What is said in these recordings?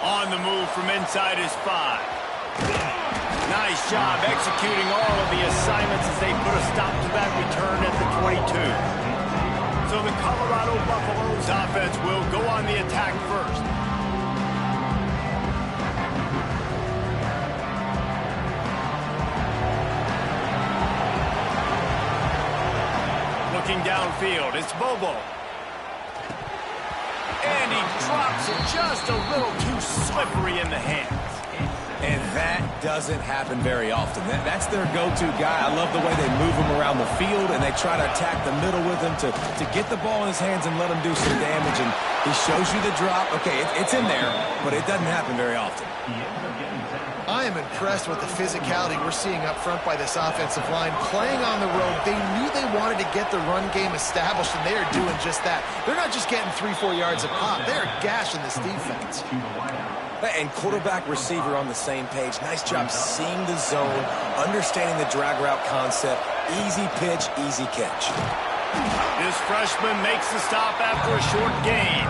On the move from inside his 5. Nice job executing all of the assignments as they put a stop to that return at the 22. So the Colorado Buffaloes offense will go on the attack first. Looking downfield, it's Bobo. And he drops it just a little too slippery in the hands. And that doesn't happen very often. That's their go-to guy. I love the way they move him around the field, and they try to attack the middle with him to get the ball in his hands and let him do some damage. And he shows you the drop. Okay, it's in there, but it doesn't happen very often. I am impressed with the physicality we're seeing up front by this offensive line. Playing on the road, they knew they wanted to get the run game established, and they are doing just that. They're not just getting 3-4 yards a pop. They're gashing this defense. And quarterback receiver on the same page. Nice job seeing the zone, understanding the drag route concept. Easy pitch, easy catch. This freshman makes the stop after a short gain.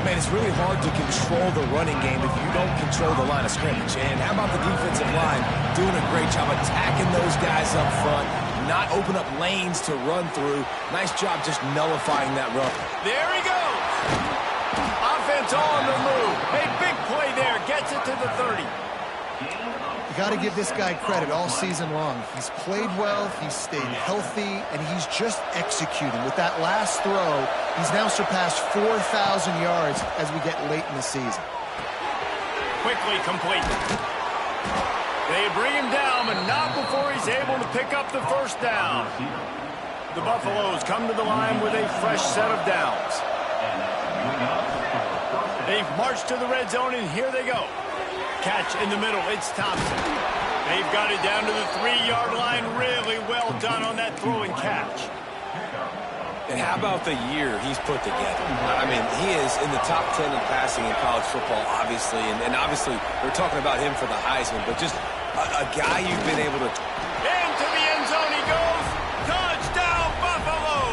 Man, it's really hard to control the running game if you don't control the line of scrimmage. And how about the defensive line doing a great job attacking those guys up front, not open up lanes to run through. Nice job just nullifying that run. There he goes. Offense on the move. A big play there. Gets it to the 30. You got to give this guy credit all season long. He's played well, he's stayed healthy, and he's just executing. With that last throw, he's now surpassed 4,000 yards as we get late in the season. Quickly complete. They bring him down, but not before he's able to pick up the first down. The Buffaloes come to the line with a fresh set of downs. They've marched to the red zone, and here they go. Catch in the middle, it's Thompson. They've got it down to the 3-yard line. Really well done on that throw and catch. And how about the year he's put together? I mean, he is in the top 10 in passing in college football, obviously. And obviously, we're talking about him for the Heisman, but just a guy you've been able to... Into the end zone he goes. Touchdown, Buffaloes!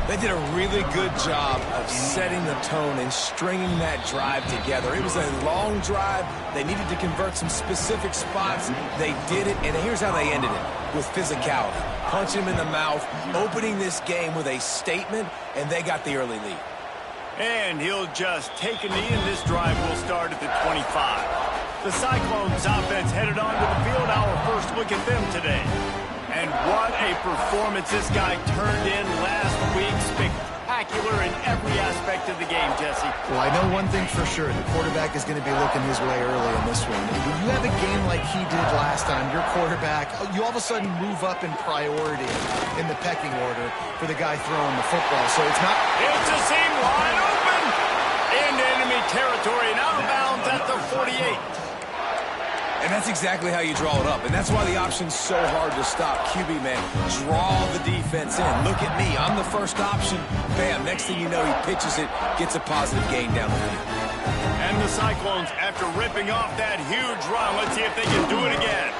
They did a really good job of setting the tone and stringing that drive together. It was a long drive. They needed to convert some specific spots. They did it, and here's how they ended it, with physicality. Punch him in the mouth, opening this game with a statement, and they got the early lead. And he'll just take a knee, and this drive will start at the 25. The Cyclones offense headed onto the field. Our first look at them today. And what a performance this guy turned in last week. Spectacular in every aspect of the game, Jesse. Well, I know one thing for sure. The quarterback is going to be looking his way early in this one. When you have a game like he did last time, your quarterback, you all of a sudden move up in priority in the pecking order for the guy throwing the football. So it's not... It's a seam wide open. Into enemy territory and out of bounds at the 48. And that's exactly how you draw it up. And that's why the option's so hard to stop. QB, man, draw the defense in. Look at me. I'm the first option. Bam. Next thing you know, he pitches it, gets a positive gain down the field. And the Cyclones, after ripping off that huge run, let's see if they can do it again.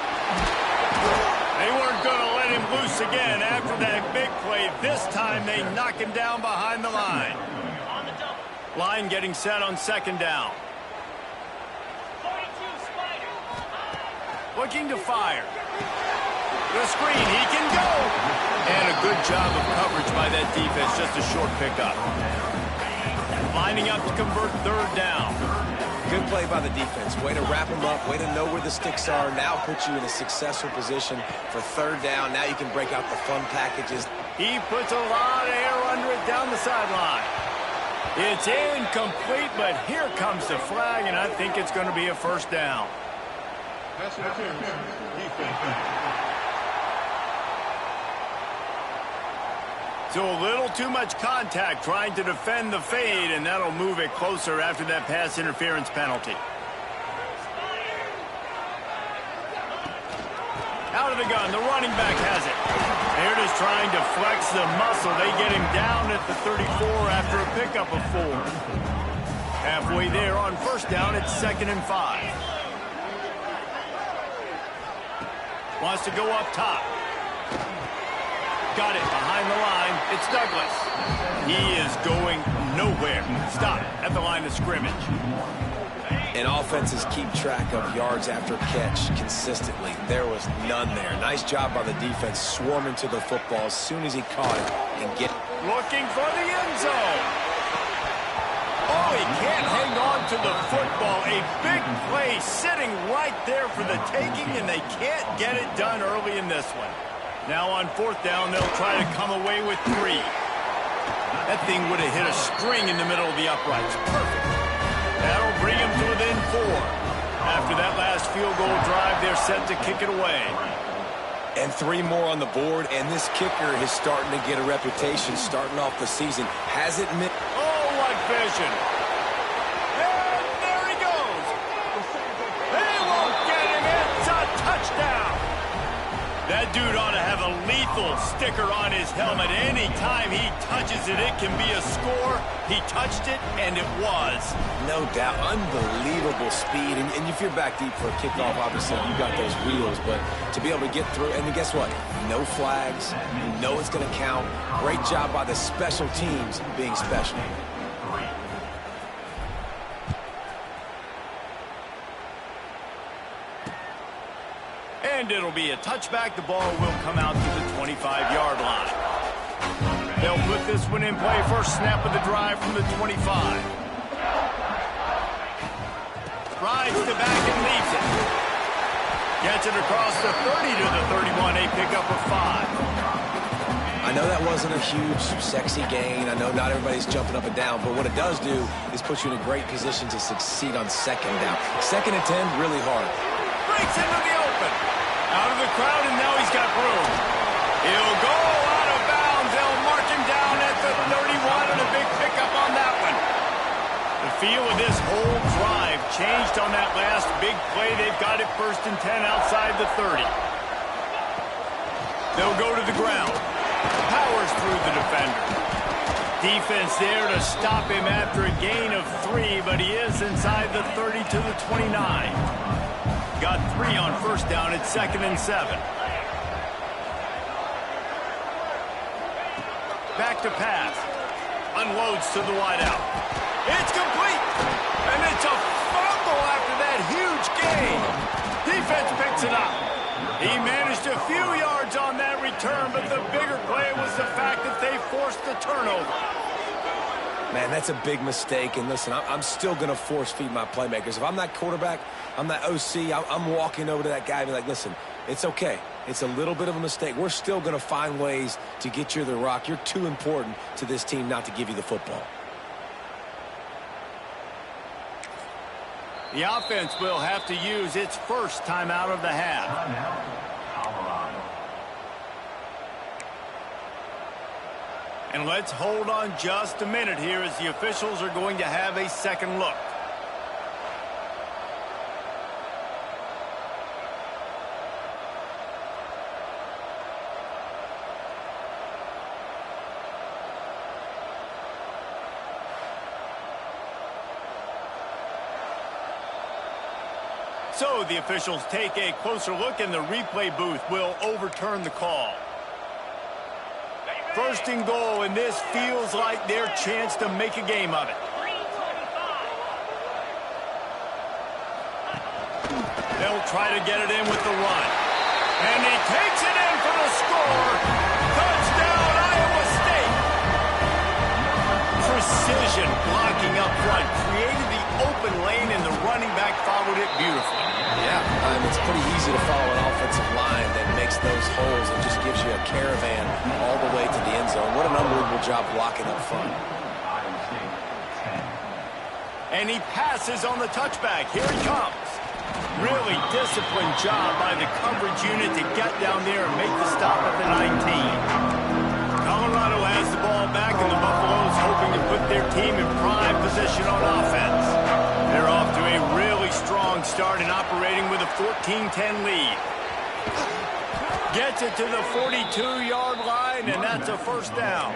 They weren't going to let him loose again after that big play. This time, they knock him down behind the line. Line getting set on second down. Looking to fire. The screen, he can go. And a good job of coverage by that defense, just a short pickup. Lining up to convert third down. Good play by the defense. Way to wrap them up, way to know where the sticks are. Now put you in a successful position for third down. Now you can break out the fun packages. He puts a lot of air under it down the sideline. It's incomplete, but here comes the flag, and I think it's going to be a first down. So a little too much contact trying to defend the fade, and that'll move it closer after that pass interference penalty. Out of the gun, the running back has it. They're just trying to flex the muscle. They get him down at the 34 after a pickup of 4. Halfway there on first down, it's 2nd and 5. Wants to go up top. Got it behind the line. It's Douglas. He is going nowhere. Stop. at the line of scrimmage. And offenses keep track of yards after catch consistently. There was none there. Nice job by the defense swarming to the football as soon as he caught it and get. Looking for the end zone. Oh, he can't hang on to the football. A big play sitting right there for the taking, and they can't get it done early in this one. Now on fourth down, they'll try to come away with 3. That thing would have hit a string in the middle of the uprights. Perfect. That'll bring them to within 4. After that last field goal drive, they're set to kick it away. And 3 more on the board, and this kicker is starting to get a reputation starting off the season. Hasn't missed. Oh, what vision. And there he goes. They won't get him. It's a touchdown. That dude ought to have a lethal sticker on his helmet. Anytime he touches it, it can be a score. He touched it, and it was. No doubt. Unbelievable speed. And if you're back deep for a kickoff, obviously you got those wheels. But to be able to get through, and guess what? No flags. You know it's going to count. Great job by the special teams being special. And it'll be a touchback. The ball will come out to the 25-yard line. They'll put this one in play. First snap of the drive from the 25. Rides to back and leaves it. Gets it across the 30 to the 31. A pickup of 5. I know that wasn't a huge, sexy gain. I know not everybody's jumping up and down, but what it does do is put you in a great position to succeed on second down. 2nd and 10, really hard. Breaks into the open. Out of the crowd, and now he's got room. He'll go out of bounds. They'll mark him down at the 31, and a big pickup on that one. The feel of this whole drive changed on that last big play. They've got it 1st and 10 outside the 30. They'll go to the ground. Powers through the defender. Defense there to stop him after a gain of 3, but he is inside the 30 to the 29. Got 3 on first down at 2nd and 7. Back to pass. Unloads to the wideout. It's complete. And it's a fumble after that huge gain. Defense picks it up. He managed a few yards on that return, but the bigger play was the fact that they forced the turnover. Man, that's a big mistake. And listen, I'm still going to force feed my playmakers. If I'm that quarterback, I'm that OC, I'm walking over to that guy and be like, listen, it's okay. It's a little bit of a mistake. We're still going to find ways to get you the rock. You're too important to this team not to give you the football. The offense will have to use its first timeout of the half. And let's hold on just a minute here as the officials are going to have a second look. So the officials take a closer look, and the replay booth will overturn the call. 1st and goal, and this feels like their chance to make a game of it. They'll try to get it in with the run. And he takes it in for the score. Touchdown, Iowa State. Precision blocking up front. Created the open lane, and the running back followed it beautifully. Yeah, it's pretty easy to follow an offensive line that makes those holes and just gives you a caravan all the way to the end zone. What an unbelievable job blocking up front. And he passes on the touchback. Here he comes. Really disciplined job by the coverage unit to get down there and make the stop at the 19. Colorado has the ball back, and the Buffaloes hoping to put their team in prime position on offense. They're off to a really strong start and operating with a 14-10 lead. Gets it to the 42-yard line, and that's a first down.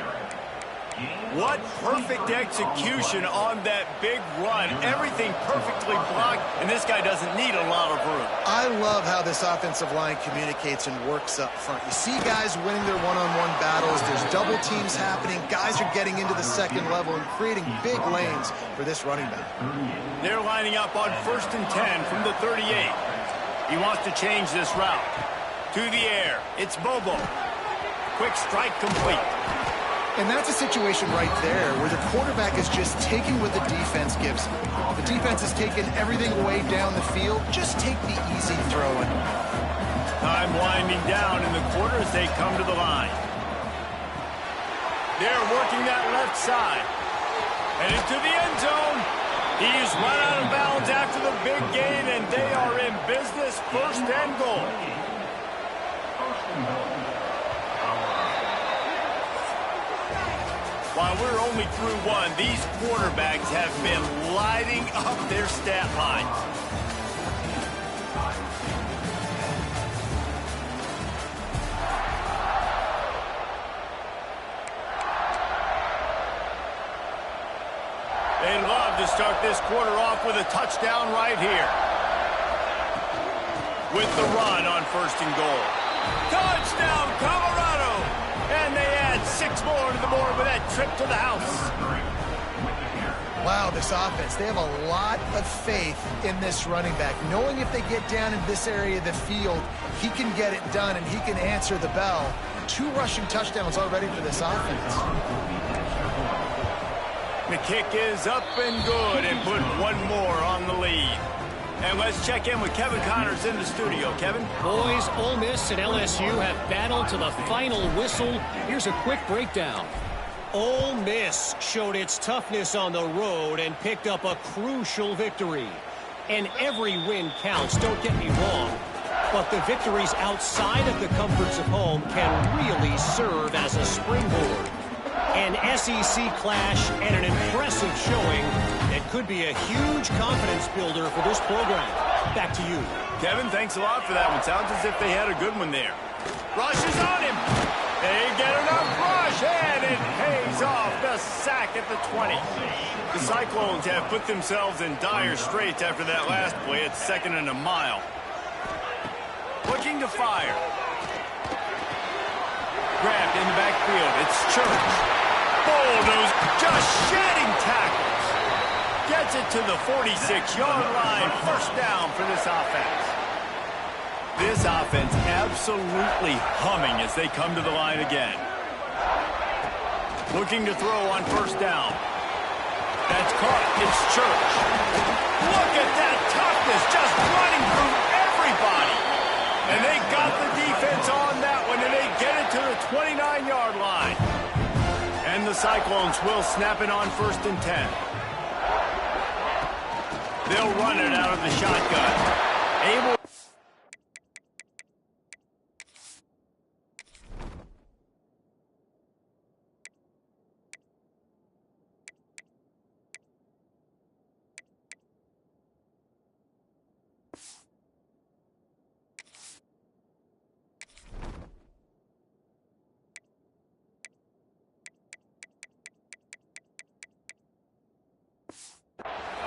What perfect execution on that big run. Everything perfectly blocked, and this guy doesn't need a lot of room. I love how this offensive line communicates and works up front. You see guys winning their one-on-one battles. There's double teams happening. Guys are getting into the second level and creating big lanes for this running back. They're lining up on 1st and 10 from the 38. He wants to change this route. To the air. It's Bobo. Quick strike complete. And that's a situation right there where the quarterback is just taking what the defense gives him. The defense is taking everything away down the field. Just take the easy throwing. Time winding down in the quarter as they come to the line. They're working that left side. Headed to the end zone. He's run out of bounds after the big gain, and they are in business. 1st and goal. While we're only through one, these quarterbacks have been lighting up their stat lines. They love to start this quarter off with a touchdown right here. With the run on 1st and goal. Touchdown, Colorado! And they add 6 more to the board with that trip to the house. Wow, this offense, they have a lot of faith in this running back. Knowing if they get down in this area of the field, he can get it done and he can answer the bell. 2 rushing touchdowns already for this offense. The kick is up and good and put 1 more on the lead. And let's check in with Kevin Connors in the studio. Kevin? Boys, Ole Miss and LSU have battled to the final whistle. Here's a quick breakdown. Ole Miss showed its toughness on the road and picked up a crucial victory. And every win counts, don't get me wrong. But the victories outside of the comforts of home can really serve as a springboard. An SEC clash and an impressive showing that could be a huge confidence builder for this program. Back to you. Kevin, thanks a lot for that one. Sounds as if they had a good one there. Rush is on him. They get enough rush, and it pays off. The sack at the 20. The Cyclones have put themselves in dire straits after that last play at 2nd and a mile. Looking to fire. Grabbed in the backfield. It's Church. Bulldoze just shedding tackles. Gets it to the 46-yard line. 1st down for this offense. This offense absolutely humming as they come to the line again. Looking to throw on 1st down. That's caught. It's Church. Look at that toughness just running through everybody. And they got the defense on that one, and they get it to the 29-yard line. And the Cyclones will snap it on 1st and 10. They'll run it out of the shotgun. Able.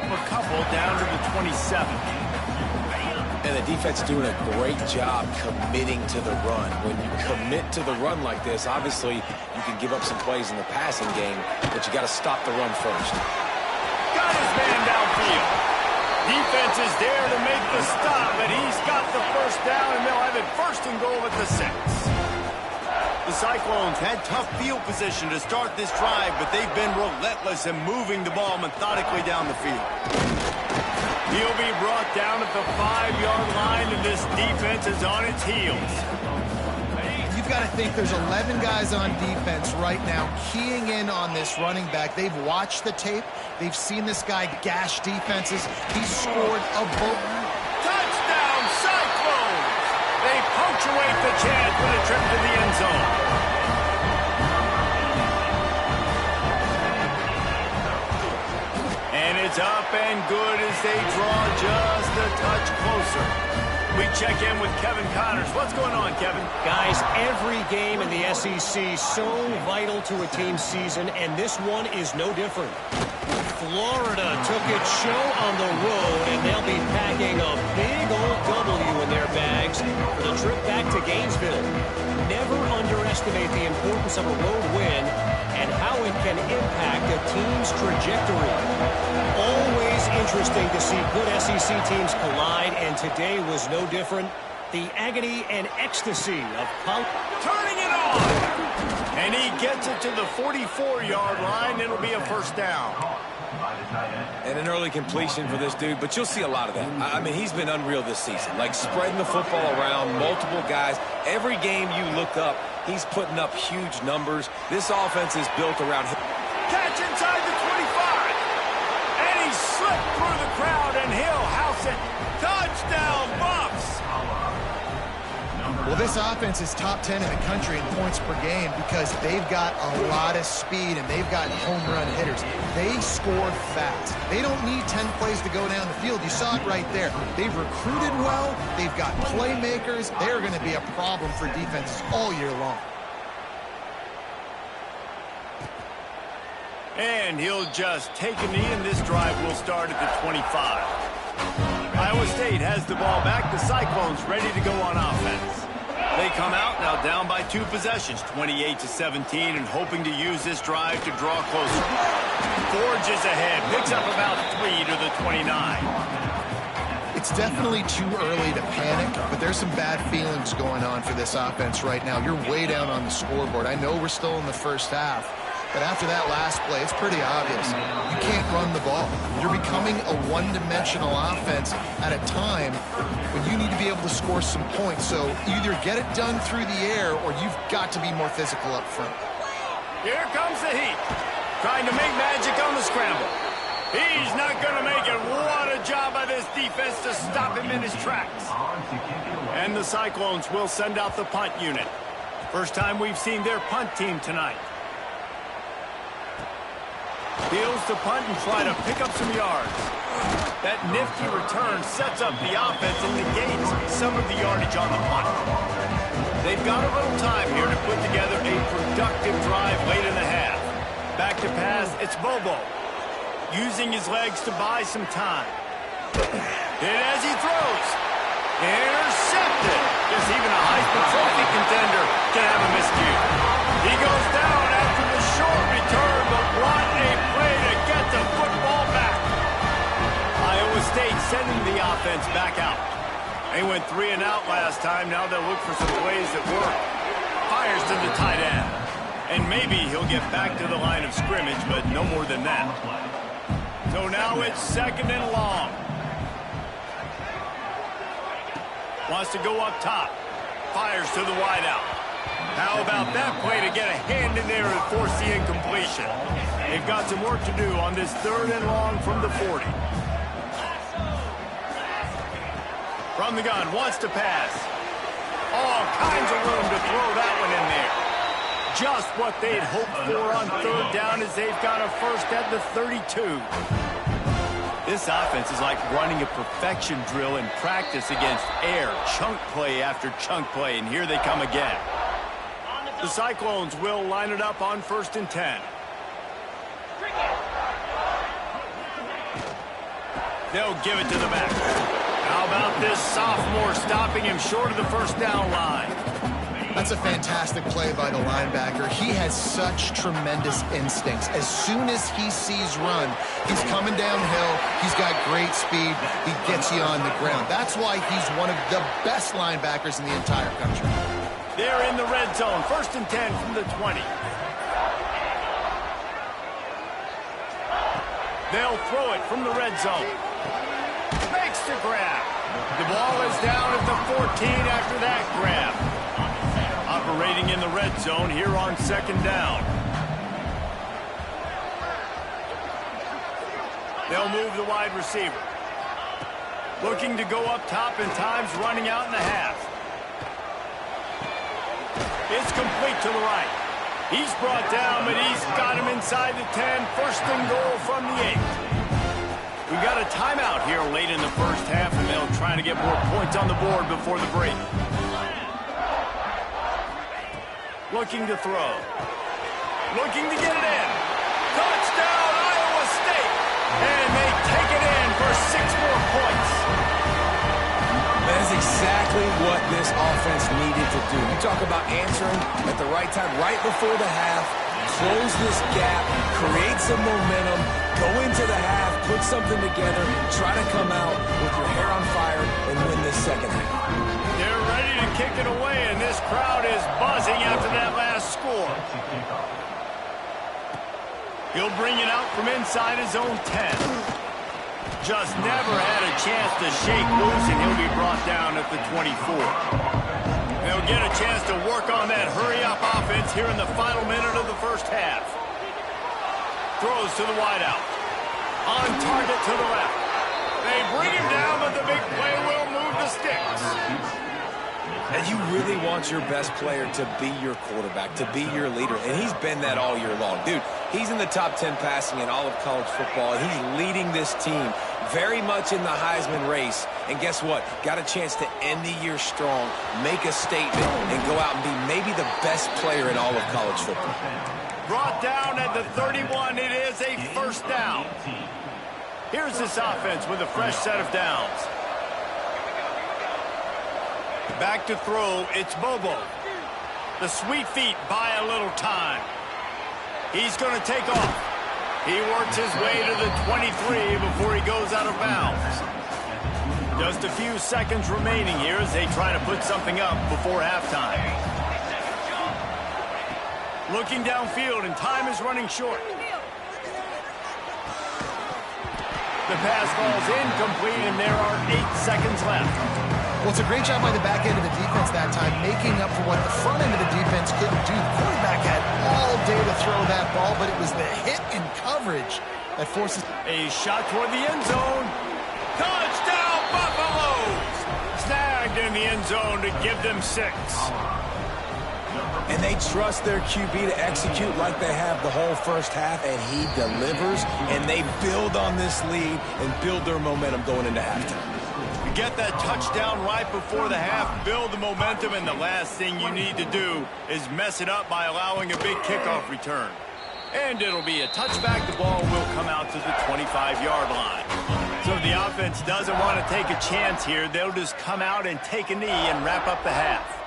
A couple down to the 27. And the defense doing a great job committing to the run. When you commit to the run like this, obviously you can give up some plays in the passing game, but you got to stop the run first. Got his man downfield. Defense is there to make the stop, and he's got the 1st down, and they'll have it 1st and goal at the 6. The Cyclones had tough field position to start this drive, but they've been relentless in moving the ball methodically down the field. He'll be brought down at the 5-yard line, and this defense is on its heels. You've got to think there's 11 guys on defense right now keying in on this running back. They've watched the tape. They've seen this guy gash defenses. He's scored a boat. Touchdown, Cyclones! They punctuate the chance with a trip to the end zone. And it's up and good as they draw just a touch closer. We check in with Kevin Connors. What's going on, Kevin? Guys, every game in the SEC so vital to a team's season, and this one is no different. Florida took its show on the road, and they'll be packing a big old W in their bags for the trip back to Gainesville. Never underestimate the importance of a road win and how it can impact a team's trajectory. Always interesting to see good SEC teams collide, and today was no different. The agony and ecstasy of turning it on! And he gets it to the 44-yard line. It'll be a first down. And an early completion for this dude, but you'll see a lot of that. I mean, he's been unreal this season, like spreading the football around, multiple guys. Every game you look up, he's putting up huge numbers. This offense is built around him. Catch inside the 25. And he slipped through the crowd, and he'll house it. Touchdown, Buffs! Well, this offense is top 10 in the country in points per game because they've got a lot of speed and they've got home run hitters. They score fast. They don't need 10 plays to go down the field. You saw it right there. They've recruited well. They've got playmakers. They're going to be a problem for defenses all year long. And he'll just take a knee, and this drive will start at the 25. Iowa State has the ball back. The Cyclones ready to go on offense. They come out now down by 2 possessions, 28-17, and hoping to use this drive to draw closer. Forges ahead, picks up about 3 to the 29. It's definitely too early to panic, but there's some bad feelings going on for this offense right now. You're way down on the scoreboard. I know we're still in the first half, but after that last play, it's pretty obvious. You can't run the ball. You're becoming a one-dimensional offense at a time when you need to be able to score some points. So either get it done through the air or you've got to be more physical up front. Here comes the heat. Trying to make magic on the scramble. He's not going to make it. What a job by this defense to stop him in his tracks. And the Cyclones will send out the punt unit. First time we've seen their punt team tonight. Deals to punt and try to pick up some yards. That nifty return sets up the offense and negates some of the yardage on the punt. They've got a little time here to put together a productive drive late in the half. Back to pass, it's Bobo. Using his legs to buy some time. And as he throws, intercepted. Guess even a Heisman Trophy contender can have a miscue. He goes down after the short return, but what a play to get the football back. Iowa State sending the offense back out. They went 3 and out last time. Now they'll look for some plays that work. Fires to the tight end. And maybe he'll get back to the line of scrimmage, but no more than that. So now it's 2nd and long. Wants to go up top. Fires to the wideout. How about that play to get a hand in there and force the incompletion? They've got some work to do on this 3rd and long from the 40. From the gun, wants to pass. All kinds of room to throw that one in there. Just what they'd hoped for on 3rd down as they've got a first at the 32. This offense is like running a perfection drill in practice against air. Chunk play after chunk play, and here they come again. The Cyclones will line it up on 1st and 10. They'll give it to the back. How about this sophomore stopping him short of the first down line? That's a fantastic play by the linebacker. He has such tremendous instincts. As soon as he sees run, he's coming downhill. He's got great speed. He gets you on the ground. That's why he's one of the best linebackers in the entire country. They're in the red zone. 1st and 10 from the 20. They'll throw it from the red zone. Makes the grab. The ball is down at the 14 after that grab. Operating in the red zone here on 2nd down. They'll move the wide receiver. Looking to go up top, and time's running out in the half. It's complete to the right. He's brought down, but he's got him inside the 10. 1st and goal from the 8. We got a timeout here late in the first half, and they'll try to get more points on the board before the break. Looking to throw. Looking to get it in. Touchdown, Iowa State! And they take it in for 6 more points. That is exactly what this offense needed to do. You talk about answering at the right time, right before the half, close this gap, create some momentum, go into the half, put something together, try to come out with your hair on fire and win this second half. They're ready to kick it away, and this crowd is buzzing after that last score. He'll bring it out from inside his own 10. Just never had a chance to shake loose, and he'll be brought down at the 24. They'll get a chance to work on that hurry-up offense here in the final minute of the first half. Throws to the wideout. On target to the left. They bring him down, but the big play will move the sticks. And you really want your best player to be your quarterback, to be your leader, and he's been that all year long. Dude, he's in the top 10 passing in all of college football, and he's leading this team very much in the Heisman race. And guess what? Got a chance to end the year strong, make a statement, and go out and be maybe the best player in all of college football. Brought down at the 31, it is a first down. Here's this offense with a fresh set of downs. Back to throw, it's Bobo. The sweet feet buy a little time. He's going to take off. He works his way to the 23 before he goes out of bounds. Just a few seconds remaining here as they try to put something up before halftime. Looking downfield, and time is running short. The pass falls incomplete, and there are 8 seconds left. Well, it's a great job by the back end of the defense that time, making up for what the front end of the defense couldn't do. The quarterback had all day to throw that ball, but it was the hit and coverage that forces... A shot toward the end zone. Touchdown, Buffaloes! Snagged in the end zone to give them 6. And they trust their QB to execute like they have the whole first half, and he delivers, and they build on this lead and build their momentum going into halftime. You get that touchdown right before the half, build the momentum, and the last thing you need to do is mess it up by allowing a big kickoff return. And it'll be a touchback. The ball will come out to the 25-yard line. So if the offense doesn't want to take a chance here, they'll just come out and take a knee and wrap up the half.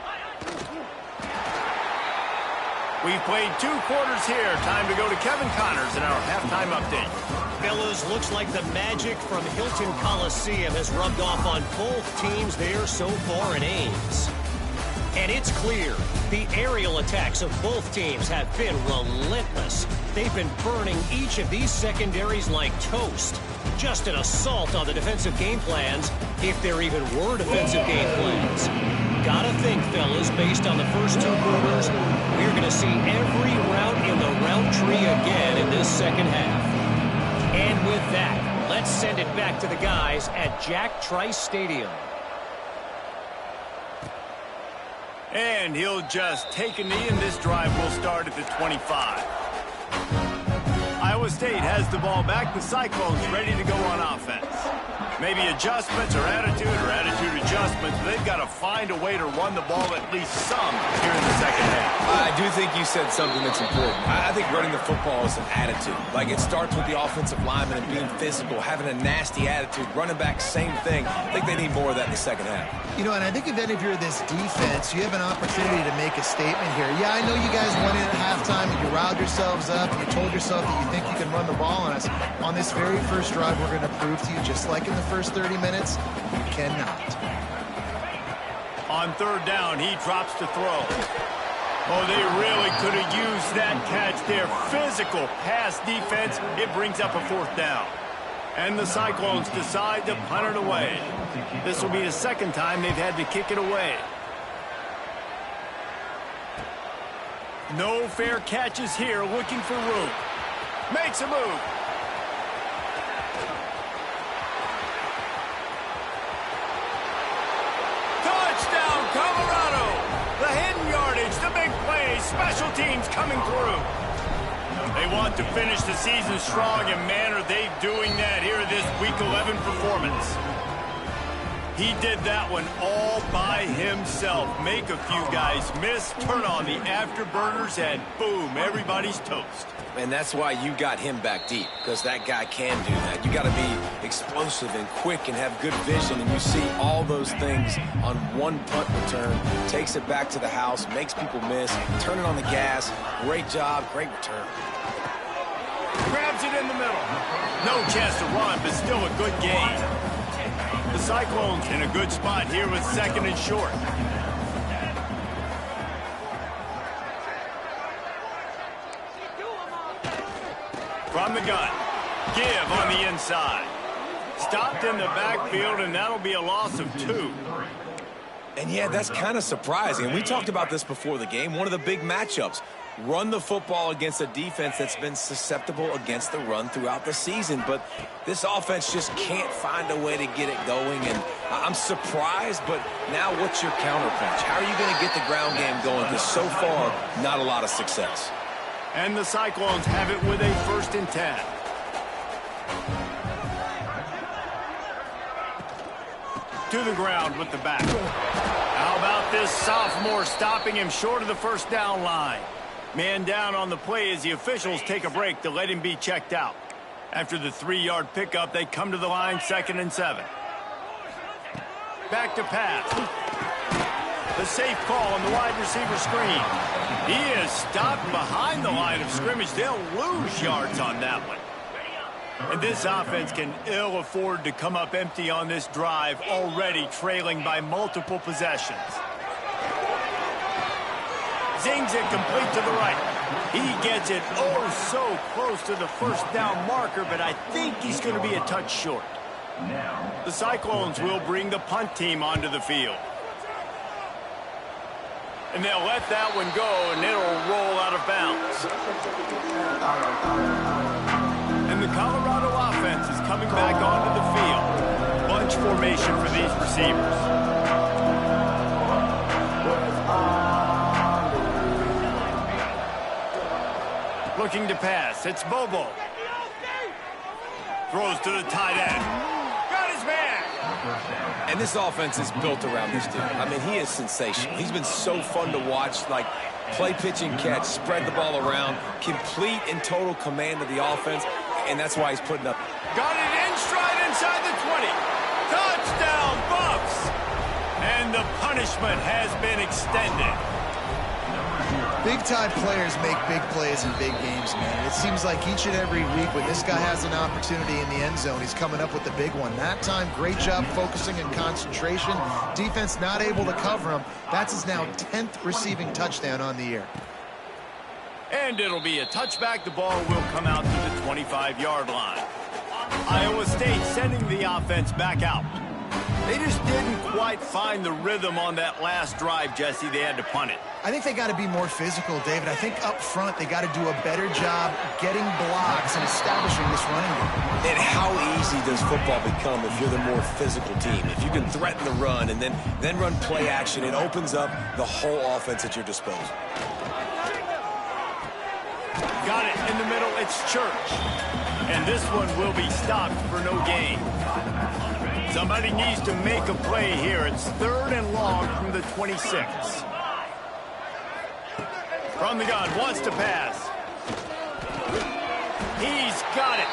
We've played 2 quarters here. Time to go to Kevin Connors in our halftime update. Fellas, looks like the magic from Hilton Coliseum has rubbed off on both teams there so far in Ames. And it's clear, the aerial attacks of both teams have been relentless. They've been burning each of these secondaries like toast. Just an assault on the defensive game plans, if there even were defensive game plans. Gotta think, fellas, based on the first 2 quarters, we're going to see every route in the route tree again in this second half. And with that, let's send it back to the guys at Jack Trice Stadium. And he'll just take a knee, and this drive will start at the 25. Iowa State has the ball back. The Cyclones ready to go on offense. Maybe adjustments or attitude adjustments. They've got to find a way to run the ball at least some here in the second half. I do think you said something that's important. I think running the football is an attitude. Like, it starts with the offensive lineman and being physical, having a nasty attitude. Running back, same thing. I think they need more of that in the second half. You know, and I think if you're this defense, you have an opportunity to make a statement here. Yeah, I know you guys went in at halftime and you riled yourselves up and you told yourself that you think you can run the ball on us. On this very first drive, we're going to prove to you, just like in the first 30 minutes, you cannot. On third down, he drops to throw. Oh, they really could have used that catch there. Physical pass defense. It brings up a 4th down. And the Cyclones decide to punt it away. This will be the second time they've had to kick it away. No fair catches here, looking for room. Makes a move. Touchdown, Colorado! The hidden yardage, the big play, special teams coming through. They want to finish the season strong, and man, are they doing that here in this Week 11 performance. He did that one all by himself. Make a few guys miss, turn on the afterburners, and boom, everybody's toast. And that's why you got him back deep, because that guy can do that. You got to be explosive and quick and have good vision, and you see all those things on one punt return. Takes it back to the house, makes people miss, turning on the gas. Great job, great return. Grabs it in the middle. No chance to run, but still a good gain. The Cyclones in a good spot here with 2nd and short. From the gun. Give on the inside. Stopped in the backfield, and that'll be a loss of 2. And yeah, that's kind of surprising. And we talked about this before the game. One of the big matchups. Run the football against a defense that's been susceptible against the run throughout the season. But this offense just can't find a way to get it going. And I'm surprised, but now what's your counterpunch? How are you going to get the ground game going? Because so far, not a lot of success. And the Cyclones have it with a 1st and 10. To the ground with the back. How about this sophomore stopping him short of the 1st down line? Man down on the play as the officials take a break to let him be checked out. After the 3-yard pickup, they come to the line, 2nd and 7. Back to pass. The safe call on the wide receiver screen. He is stopped behind the line of scrimmage. They'll lose yards on that one. And this offense can ill afford to come up empty on this drive, already trailing by multiple possessions. Zings it complete to the right. He gets it oh so close to the 1st down marker, but I think he's going to be a touch short. The Cyclones will bring the punt team onto the field. And they'll let that one go, and it'll roll out of bounds. And the Colorado offense is coming back onto the field. Bunch formation for these receivers. Looking to pass. It's Bobo. Throws to the tight end. Got his man. And this offense is built around this dude. I mean, he is sensational. He's been so fun to watch, like play, pitch, and catch, spread the ball around, complete and total command of the offense, and that's why he's putting up. Got it in stride inside the 20. Touchdown, Buffs. And the punishment has been extended. Big-time players make big plays in big games, man. It seems like each and every week when this guy has an opportunity in the end zone, he's coming up with the big one. That time, great job focusing and concentration. Defense not able to cover him. That's his now 10th receiving touchdown on the year. And it'll be a touchback. The ball will come out to the 25-yard line. Iowa State sending the offense back out. They just didn't quite find the rhythm on that last drive, Jesse. They had to punt it. I think they got to be more physical, David. I think up front they got to do a better job getting blocks and establishing this running game. And how easy does football become if you're the more physical team? If you can threaten the run and then run play action, it opens up the whole offense at your disposal. Got it in the middle. It's Church. And this one will be stopped for no gain. Somebody needs to make a play here. It's 3rd and long from the 26. From the gun, wants to pass. He's got it.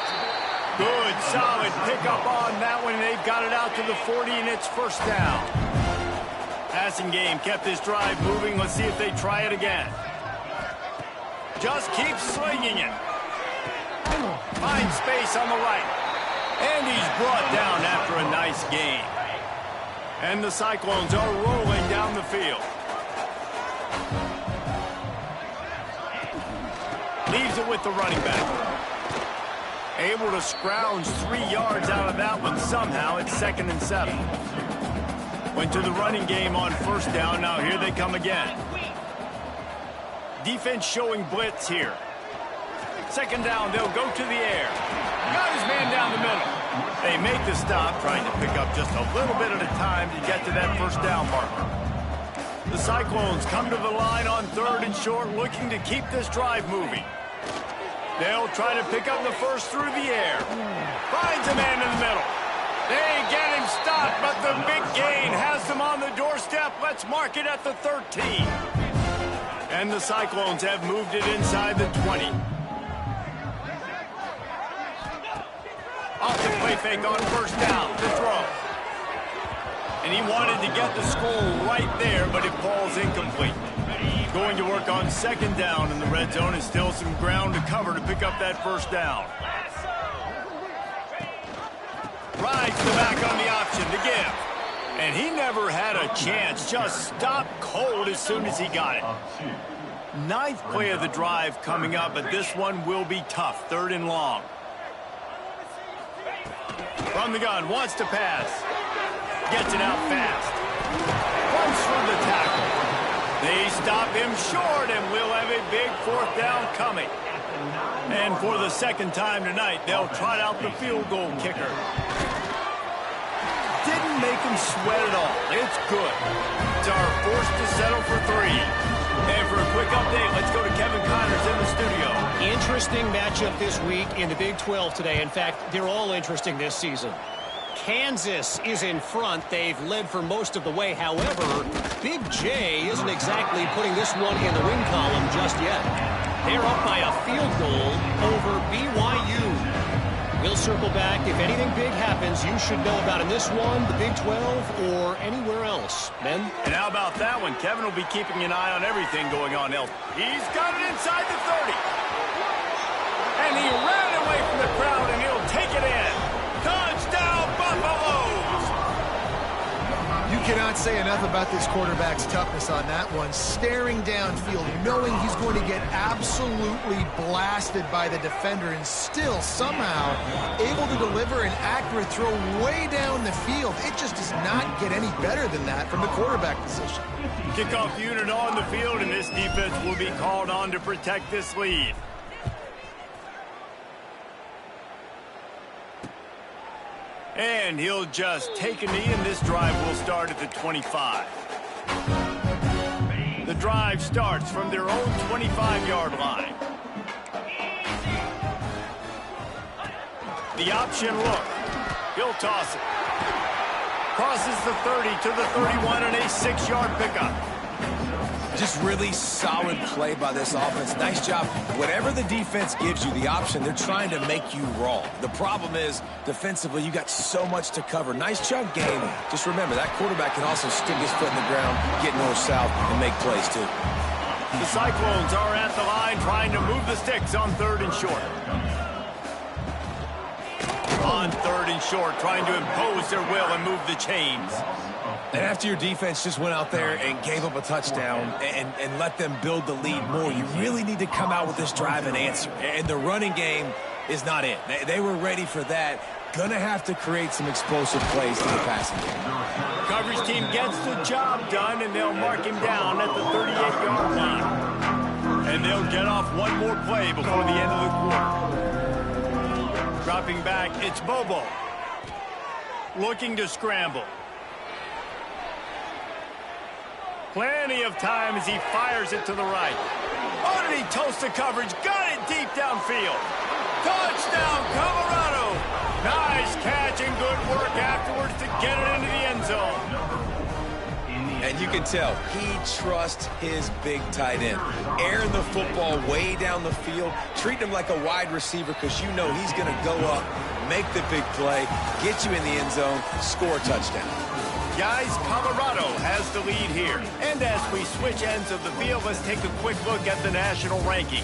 Good, solid pickup on that one. They've got it out to the 40, and it's 1st down. Passing game kept this drive moving. Let's see if they try it again. Just keep slinging it. Finds space on the right. And he's brought down after a nice gain. And the Cyclones are rolling down the field. Leaves it with the running back. Able to scrounge 3 yards out of that one somehow. It's 2nd and 7. Went to the running game on 1st down. Now here they come again. Defense showing blitz here. 2nd down, they'll go to the air. Got his man down the middle. They make the stop, trying to pick up just a little bit at a time to get to that 1st down marker. The Cyclones come to the line on 3rd and short, looking to keep this drive moving. They'll try to pick up the first through the air. Finds a man in the middle. They get him stopped, but the big gain has them on the doorstep. Let's mark it at the 13. And the Cyclones have moved it inside the 20. Off the play fake on first down to throw. And he wanted to get the score right there, but it falls incomplete. Going to work on second down in the red zone, and still some ground to cover to pick up that first down. Rides the back on the option to give. And he never had a chance. Just stopped cold as soon as he got it. Ninth play of the drive coming up, but this one will be tough. Third and long. From the gun, wants to pass. Gets it out fast. Runs through the tackle. They stop him short, and we'll have a big fourth down coming. And for the second time tonight, they'll trot out the field goal kicker. Didn't make him sweat at all. It's good. Are forced to settle for 3. And for a quick update, let's go to Kevin Connors in the studio. Interesting matchup this week in the Big 12 today. In fact, they're all interesting this season. Kansas is in front. They've led for most of the way. However, Big J isn't exactly putting this one in the win column just yet. They're up by a field goal over BYU. We'll circle back. If anything big happens, you should know about in this one, the Big 12, or anywhere else. Men? And how about that one? Kevin will be keeping an eye on everything going on else. He's got it inside the 30. And he ran away from the crowd, and he'll take it in. Touchdown, Buffaloes! You cannot say enough about this quarterback's toughness on that one. Staring downfield, knowing he's going to get absolutely blasted by the defender, and still somehow able to deliver an accurate throw way down the field. It just does not get any better than that from the quarterback position. Kickoff unit on the field, and this defense will be called on to protect this lead. And he'll just take a knee, and this drive will start at the 25. The drive starts from their own 25-yard line. The option look. He'll toss it. Crosses the 30 to the 31 and a 6-yard pickup. Just really solid play by this offense. Nice job. Whatever the defense gives you the option, they're trying to make you wrong. The problem is, defensively, you got so much to cover. Nice chunk game. Just remember, that quarterback can also stick his foot in the ground, get north-south, and make plays, too. The Cyclones are at the line trying to move the sticks on 3rd and short. On 3rd and short, trying to impose their will and move the chains. And after your defense just went out there and gave up a touchdown and let them build the lead more, you really need to come out with this drive and answer. And the running game is not it. They were ready for that. Gonna have to create some explosive plays to the passing game. Coverage team gets the job done, and they'll mark him down at the 38-yard line. And they'll get off one more play before the end of the quarter. Dropping back, it's Bobo. Looking to scramble. Plenty of time as he fires it to the right. Oh, did he toast the coverage? Got it deep downfield. Touchdown, Colorado. Nice catch and good work afterwards to get it into the end zone. And you can tell he trusts his big tight end. Airing the football way down the field, treating him like a wide receiver because you know he's going to go up, make the big play, get you in the end zone, score a touchdown. Guys, Colorado has the lead here. And as we switch ends of the field, let's take a quick look at the national rankings.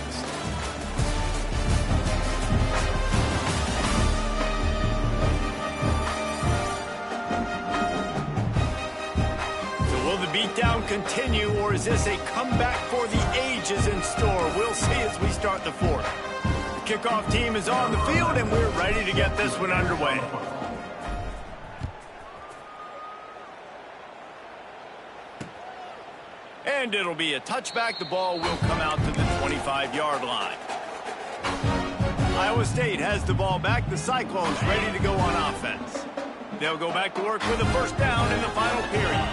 So will the beatdown continue, or is this a comeback for the ages in store? We'll see as we start the fourth. The kickoff team is on the field, and we're ready to get this one underway. And it'll be a touchback. The ball will come out to the 25-yard line. Iowa State has the ball back. The Cyclones ready to go on offense. They'll go back to work with a first down in the final period.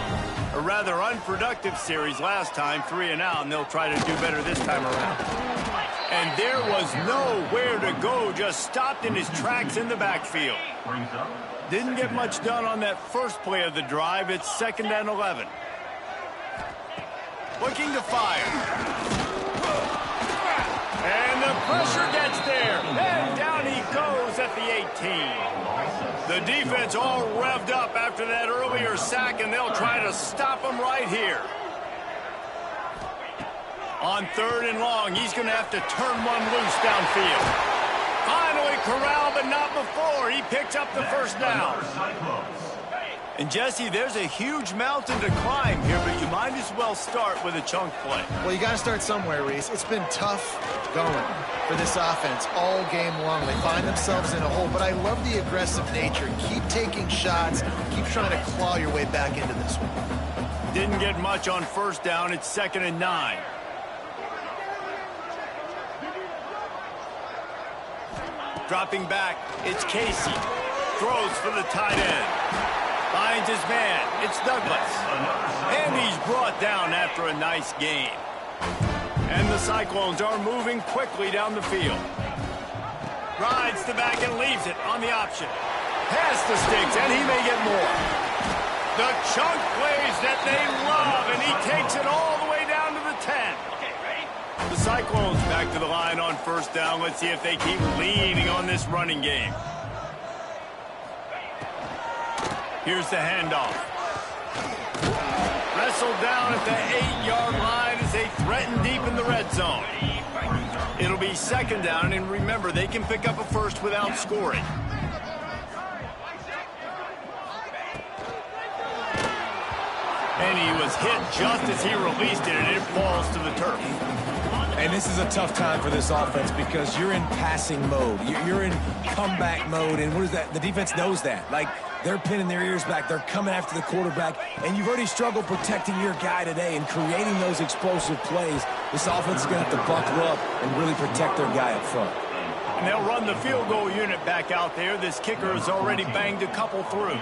A rather unproductive series last time, 3 and out, and they'll try to do better this time around. And there was nowhere to go, just stopped in his tracks in the backfield. Didn't get much done on that first play of the drive. It's 2nd and 11. Looking to fire. And the pressure gets there. And down he goes at the 18. The defense all revved up after that earlier sack, and they'll try to stop him right here. On 3rd and long, he's going to have to turn one loose downfield. Finally corralled, but not before. He picks up the first down. And, Jesse, there's a huge mountain to climb here, but you might as well start with a chunk play. Well, you got to start somewhere, Reese. It's been tough going for this offense all game long. They find themselves in a hole, but I love the aggressive nature. Keep taking shots. Keep trying to claw your way back into this one. Didn't get much on 1st down. It's 2nd and 9. Dropping back, it's Casey. Throws for the tight end. Finds his man. It's Douglas. And he's brought down after a nice gain. And the Cyclones are moving quickly down the field. Rides the back and leaves it on the option. Pass the sticks, and he may get more. The chunk plays that they love, and he takes it all the way down to the 10. The Cyclones back to the line on 1st down. Let's see if they keep leaning on this running game. Here's the handoff. Wrestled down at the 8-yard line as they threaten deep in the red zone. It'll be 2nd down, and remember, they can pick up a first without scoring. And he was hit just as he released it, and it falls to the turf. And this is a tough time for this offense because you're in passing mode. You're in comeback mode, and what is that? The defense knows that. Like, they're pinning their ears back. They're coming after the quarterback, and you've already struggled protecting your guy today and creating those explosive plays. This offense is going to have to buckle up and really protect their guy up front. And they'll run the field goal unit back out there. This kicker has already banged a couple through.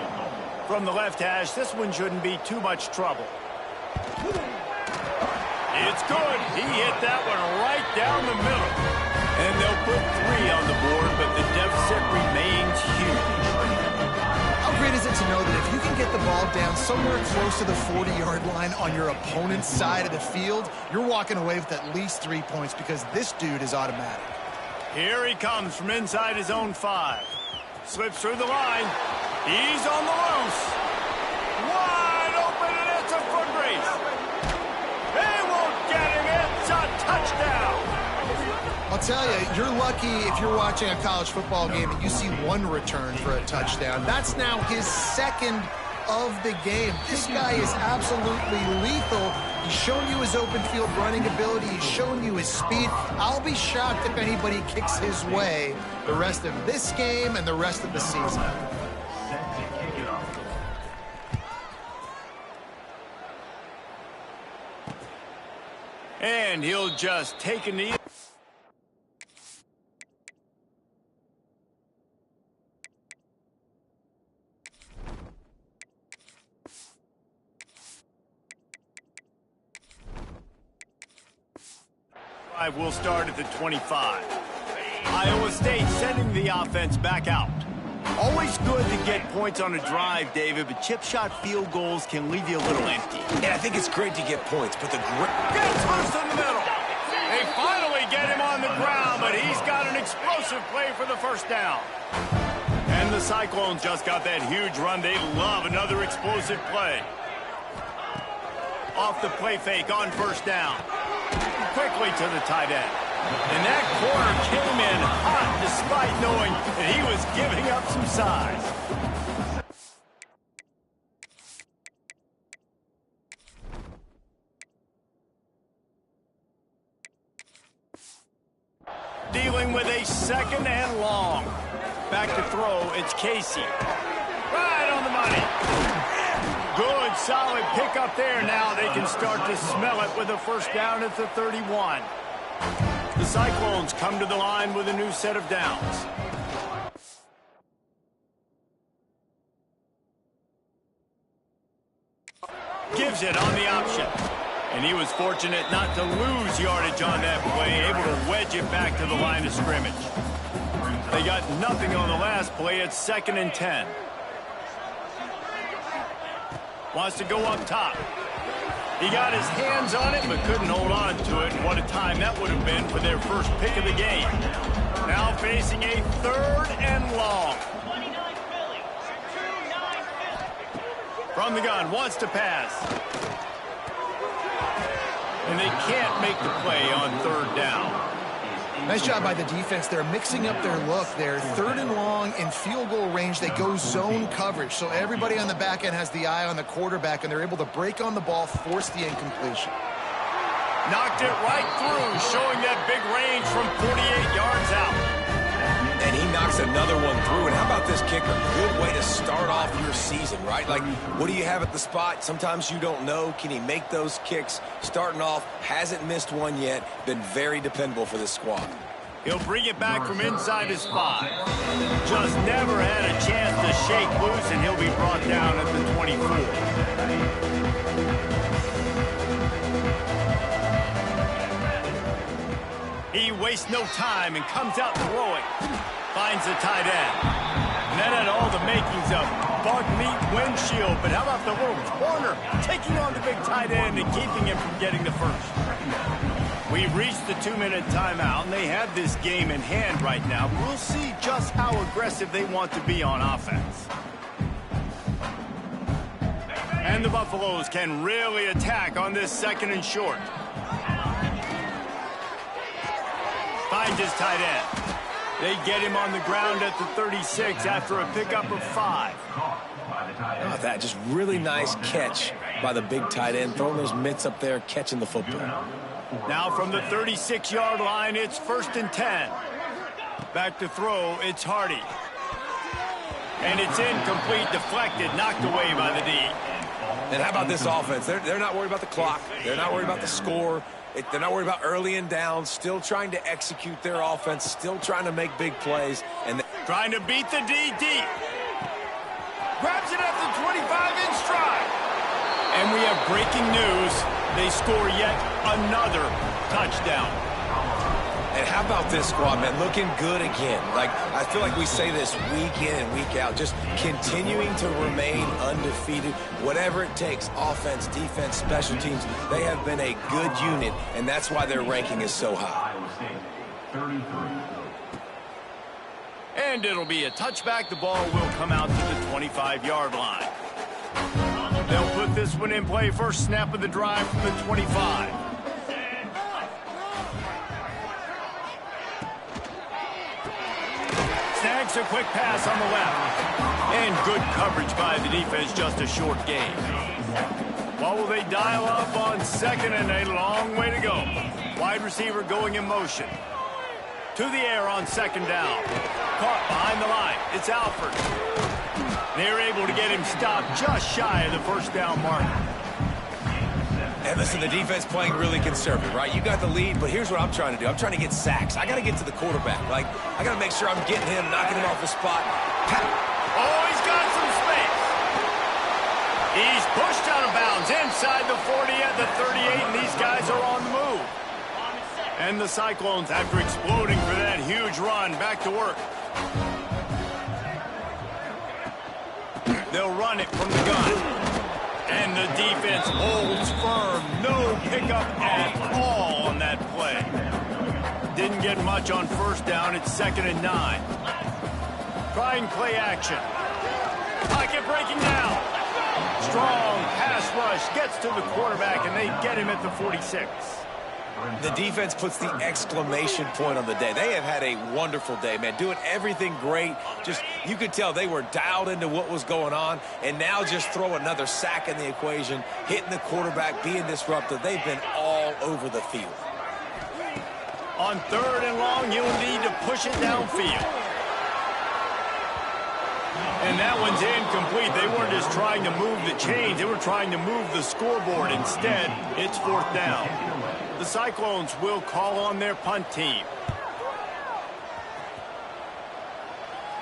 From the left hash, this one shouldn't be too much trouble. It's good. He hit that one right down the middle. And they'll put 3 on the board, but the deficit remains huge. How great is it to know that if you can get the ball down somewhere close to the 40-yard line on your opponent's side of the field, you're walking away with at least 3 points because this dude is automatic. Here he comes from inside his own 5. Slips through the line. He's on the loose. Wide open, and it's a foot race. They won't get him. It's a touchdown. I'll tell you, you're lucky if you're watching a college football game and you see one return for a touchdown. That's now his 2nd of the game. This guy is absolutely lethal. He's shown you his open field running ability. He's shown you his speed. I'll be shocked if anybody kicks his way the rest of this game and the rest of the season. And he'll just take a knee. Will start at the 25. Iowa State sending the offense back out. Always good to get points on a drive, David, but chip shot field goals can leave you a little empty. Yeah, I think it's great to get points, but gets first in the middle. They finally get him on the ground, but he's got an explosive play for the 1st down. And the Cyclones just got that huge run. They love another explosive play. Off the play fake on 1st down. Quickly to the tight end. And that corner came in hot despite knowing that he was giving up some size. Dealing with a 2nd and long. Back to throw, it's Casey. Right on the money. Good, solid pickup there. Now they can start to smell it with a 1st down at the 31. The Cyclones come to the line with a new set of downs. Gives it on the option. And he was fortunate not to lose yardage on that play, able to wedge it back to the line of scrimmage. They got nothing on the last play. It's 2nd and 10. Wants to go up top. He got his hands on it, but couldn't hold on to it. And what a time that would have been for their first pick of the game. Now facing a 3rd and long. From the gun, wants to pass. And they can't make the play on 3rd down. Nice job by the defense. They're mixing up their look. They're 3rd and long in field goal range. They go zone coverage. So everybody on the back end has the eye on the quarterback, and they're able to break on the ball, force the incompletion. Knocked it right through, showing that big range from 48 yards out. And he knocks another one through. And how about this kicker? Good way to start off your season, right? Like, what do you have at the spot? Sometimes you don't know. Can he make those kicks? Starting off, hasn't missed one yet. Been very dependable for this squad. He'll bring it back from inside his 5. Just never had a chance to shake loose, and he'll be brought down at the 24. He wastes no time and comes out throwing. Finds the tight end. And that had all the makings of bug meat windshield. But how about the little corner taking on the big tight end and keeping him from getting the first? We've reached the 2-minute timeout, and they have this game in hand right now. We'll see just how aggressive they want to be on offense. And the Buffaloes can really attack on this 2nd and short. Finds his tight end. They get him on the ground at the 36 after a pickup of 5. Oh, that just really nice catch by the big tight end, throwing those mitts up there, catching the football. Now from the 36-yard line, it's 1st and 10. Back to throw, it's Hardy. And it's incomplete, deflected, knocked away by the D. And how about this offense? They're not worried about the clock. They're not worried about the score. They're not worried about early and down. Still trying to execute their offense. Still trying to make big plays. And trying to beat the D deep. Grabs it at the 25 in stride. And we have breaking news. They score yet another touchdown. And how about this squad, man? Looking good again. Like, I feel like we say this week in and week out. Just continuing to remain undefeated. Whatever it takes, offense, defense, special teams, they have been a good unit, and that's why their ranking is so high. And it'll be a touchback. The ball will come out to the 25-yard line. They'll put this one in play. First snap of the drive from the 25. Snags a quick pass on the left. And good coverage by the defense, just a short gain. What will they dial up on 2nd and a long way to go? Wide receiver going in motion. To the air on 2nd down. Caught behind the line. It's Alford. They're able to get him stopped just shy of the first down mark. And listen, the defense playing really conservative, right? You got the lead, but here's what I'm trying to do. I'm trying to get sacks. I got to get to the quarterback. Like, I got to make sure I'm getting him, knocking him off the spot. Oh, he's got some space. He's pushed out of bounds inside the 40 at the 38, and these guys are on the move. And the Cyclones, after exploding for that huge run, back to work. They'll run it from the gun. And the defense holds firm. No pickup at all on that play. Didn't get much on first down. It's 2nd and 9. Try and play action. Pocket breaking down. Strong pass rush. Gets to the quarterback, and they get him at the 46. The defense puts the exclamation point on the day. They have had a wonderful day, man. Doing everything great. Just, you could tell they were dialed into what was going on. And now just throw another sack in the equation. Hitting the quarterback, being disruptive. They've been all over the field. On 3rd and long, you'll need to push it downfield. And that one's incomplete. They weren't just trying to move the chains. They were trying to move the scoreboard. Instead, it's 4th down. The Cyclones will call on their punt team.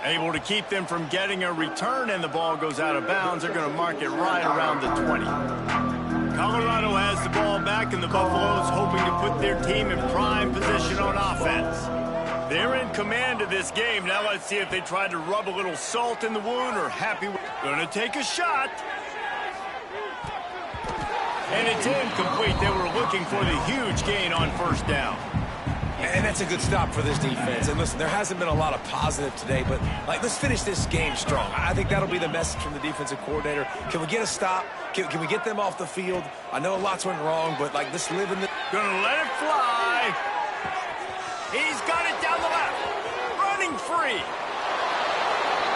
Able to keep them from getting a return, and the ball goes out of bounds. They're going to mark it right around the 20. Colorado has the ball back, and the Buffaloes hoping to put their team in prime position on offense. They're in command of this game. Now let's see if they try to rub a little salt in the wound or happy. Gonna take a shot. And it's incomplete. They were looking for the huge gain on first down. And that's a good stop for this defense. And listen, there hasn't been a lot of positive today, but let's finish this game strong. I think that'll be the message from the defensive coordinator. Can we get a stop? Can we get them off the field? I know lots went wrong, but let's live in the... Gonna let it fly. He's got it down the left. Running free.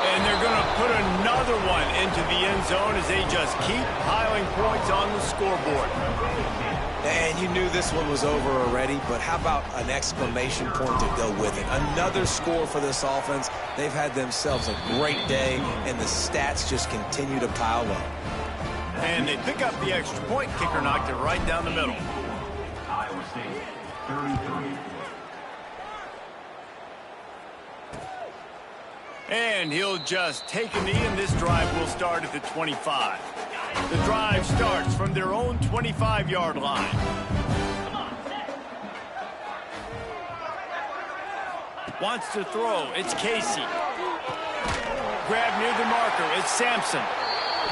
And they're going to put another one into the end zone as they just keep piling points on the scoreboard. And you knew this one was over already, but how about an exclamation point to go with it? Another score for this offense. They've had themselves a great day, and the stats just continue to pile up. And they pick up the extra point. Kicker knocked it right down the middle. Iowa State, 33. And he'll just take a knee, and this drive will start at the 25. The drive starts from their own 25-yard line. Wants to throw. It's Casey. Grab near the marker. It's Sampson.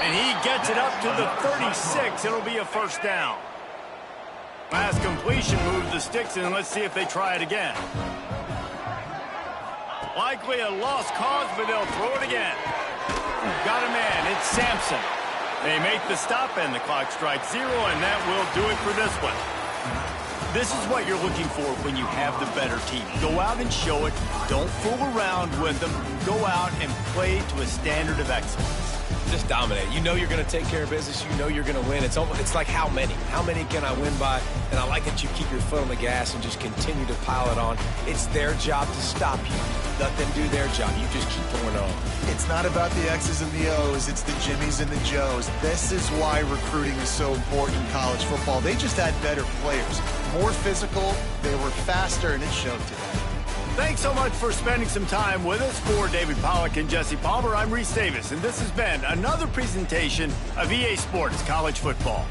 And he gets it up to the 36. It'll be a first down. Last completion moves the sticks, and let's see if they try it again. Likely a lost cause, but they'll throw it again. Got a man. It's Sampson. They make the stop, and the clock strikes 0, and that will do it for this one. This is what you're looking for when you have the better team. Go out and show it. Don't fool around with them. Go out and play to a standard of excellence. Just dominate. You know you're going to take care of business. You know you're going to win. It's like how many? How many can I win by? And I like that you keep your foot on the gas and just continue to pile it on. It's their job to stop you. Let them do their job. You just keep going on. It's not about the X's and the O's. It's the Jimmies and the Joes. This is why recruiting is so important in college football. They just had better players. More physical. They were faster, and it showed today. Thanks so much for spending some time with us. For David Pollack and Jesse Palmer, I'm Reese Davis, and this has been another presentation of EA Sports College Football.